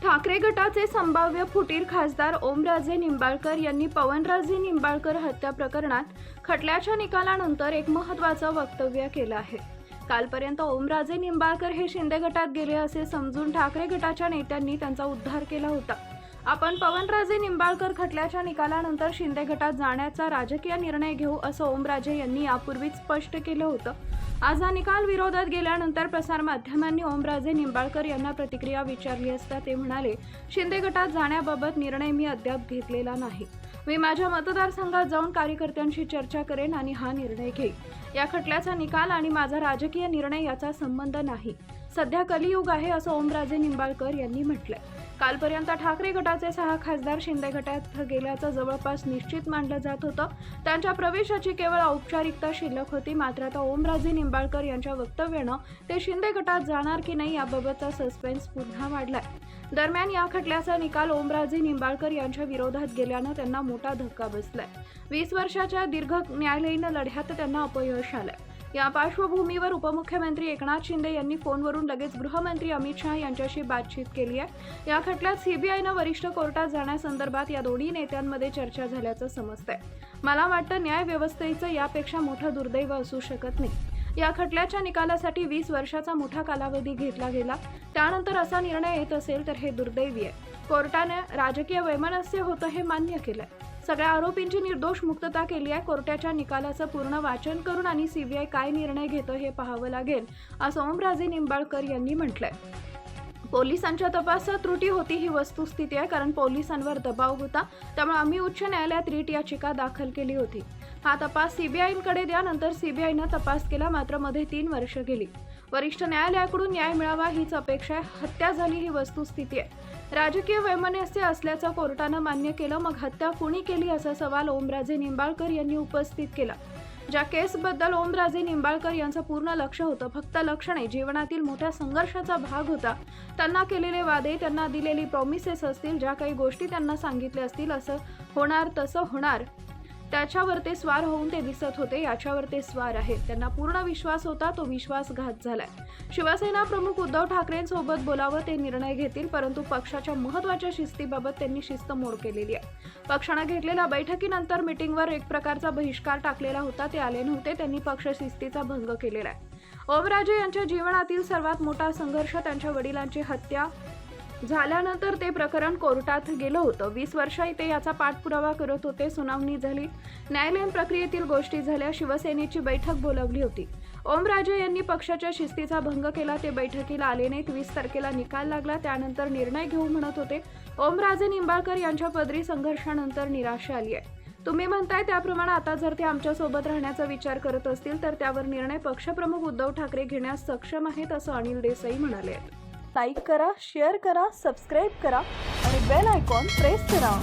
ठाकरे गटाचे संभाव्य फुटीर खासदार ओमराजे निंबाळकर यांनी पवनराजे निंबाळकर हत्या प्रकरणात खटल्याच्या निकालानंतर एक महत्त्वाचं वक्तव्य केलं आहे। कालपर्यंत ओमराजे निंबाळकर हे शिंदे गटात गेले असे समजून ठाकरे गटाच्या नेत्यांनी त्यांचा उद्धार केला होता। आपण पवनराजे निंबाळकर खटल्याच्या निकालानंतर शिंदे गटात जाण्याचा राजकीय निर्णय घेऊ असं ओमराजे यांनी यापूर्वीच स्पष्ट केलं होतं। आज हा निकाल विरोधात गेल्यानंतर प्रसारमाध्यमांनी ओमराजे निंबाळकर यांना प्रतिक्रिया विचारली असता ते म्हणाले, शिंदे गटात जाण्याबाबत निर्णय मी अद्याप घेतलेला नाही। मी माझ्या मतदारसंघात जाऊन कार्यकर्त्यांशी चर्चा करेन आणि हा निर्णय घेईन। या खटल्याचा निकाल आणि माझा राजकीय निर्णय याचा संबंध नाही। सध्या कलियुग आहे असं ओमराजे निंबाळकर यांनी म्हटलंय। कालपर्यंत ठाकरे गटाचे 6 खासदार शिंदे गटात गेल्याचं जवळपास निश्चित मानलं जात होतं। त्यांच्या प्रवेशाची केवळ औपचारिकता शिल्लक होती। मात्र आता ओमराजे निंबाळकर यांच्या वक्तव्यानं ते शिंदे गटात जाणार की नाही याबाबतचा सस्पेन्स पुन्हा वाढलाय। दरम्यान या खटल्याचा निकाल ओमराजे निंबाळकर यांच्या विरोधात गेल्यानं त्यांना मोठा धक्का बसलाय। 20 वर्षाच्या दीर्घ न्यायालयीन लढ्यात त्यांना अपयश आलंय। या पार्श्वभूमीवर उपमुख्यमंत्री एकनाथ शिंदे यांनी फोनवरून लगेच गृहमंत्री अमित शहा यांच्याशी बातचीत केली आहे। या खटल्यात सीबीआयनं वरिष्ठ कोर्टात जाण्यासंदर्भात या दोन्ही नेत्यांमध्ये चर्चा झाल्याचं समजतंय। मला वाटतं न्याय व्यवस्थेचं यापेक्षा मोठं दुर्दैव असू शकत नाही। या खटल्याच्या निकालासाठी 20 वर्षाचा मोठा कालावधी घेतला गेला, त्यानंतर असा निर्णय येत असेल तर हे दुर्दैवी आहे। कोर्टाने राजकीय वैमनस्य होतं हे मान्य केलंय। सगळ्या आरोपींची निर्दोष मुक्तता केली आहे। कोर्टाच्या निकालाचं पूर्ण वाचन करून आणि सीबीआय काय निर्णय घेतं हे पाहावं लागेल असं ओमराजे निंबाळकर यांनी म्हटलंय। पोलिसांच्या तपासात त्रुटी होती ही वस्तुस्थिती आहे, कारण पोलिसांवर दबाव होता, त्यामुळे आम्ही उच्च न्यायालयात रिट याचिका दाखल केली होती। हा तपास सीबीआयकडे द्या, नंतर सीबीआयनं तपास केला, मात्र मध्ये 3 वर्ष गेली। वरिष्ठ न्यायालयाकडून न्याय मिळावा हीच अपेक्षा आहे। हत्या झाली ही वस्तुस्थिती आहे। राजकीय वैमनस्य असल्याचं कोर्टानं मान्य केलं, मग हत्या कोणी केली असा सवाल ओमराजे निंबाळकर यांनी उपस्थित केला। ज्या केसबद्दल ओमराजे निंबाळकर यांचं पूर्ण लक्ष होतं, फक्त लक्ष नाही, जीवनातील मोठ्या संघर्षाचा भाग होता। त्यांना केलेले वादे, त्यांना दिलेली प्रॉमिसेस असतील, ज्या काही गोष्टी त्यांना सांगितल्या असतील, असं होणार तसं होणार, त्याच्यावर ते स्वार होऊन ते दिसत होते, याच्यावर ते स्वार आहेत। त्यांना पूर्ण विश्वास होता, तो विश्वासघात झालाय। शिवसेना प्रमुख उद्धव ठाकरेंसोबत बोलावं, ते निर्णय घेतील, परंतु पक्षाच्या महत्त्वाच्या शिस्तीबाबत त्यांनी शिस्तमोड केलेली आहे। पक्षानं घेतलेल्या बैठकीनंतर मीटिंगवर एक प्रकारचा बहिष्कार टाकलेला होता, ते आले नव्हते, त्यांनी पक्ष शिस्तीचा भंग केलेला आहे। ओमराजे यांच्या जीवनातील सर्वात मोठा संघर्ष, त्यांच्या वडिलांची हत्या झाल्यानंतर ते प्रकरण कोर्टात गेलं होतं। 20 वर्ष ते याचा पाठपुरावा करत होते। सुनावणी झाली, न्यायालयीन प्रक्रियेतील गोष्टी झाल्या, शिवसेनेची बैठक बोलावली होती। ओमराजे यांनी पक्षाच्या शिस्तीचा भंग केला, ते बैठकीला आले नाहीत। 20 तारखेला निकाल लागला, त्यानंतर निर्णय घेऊ म्हणत होते। ओमराजे निंबाळकर यांच्या पदरी संघर्षानंतर निराशा आली आहे। तुम्ही म्हणताय त्याप्रमाणे आता जर ते आमच्यासोबत राहण्याचा विचार करत असतील तर त्यावर निर्णय पक्षप्रमुख उद्धव ठाकरे घेण्यास सक्षम आहेत असं अनिल देसाई म्हणाले। लाईक करा, शेअर करा, सबस्क्राईब करा आणि बेल आयकॉन प्रेस करा।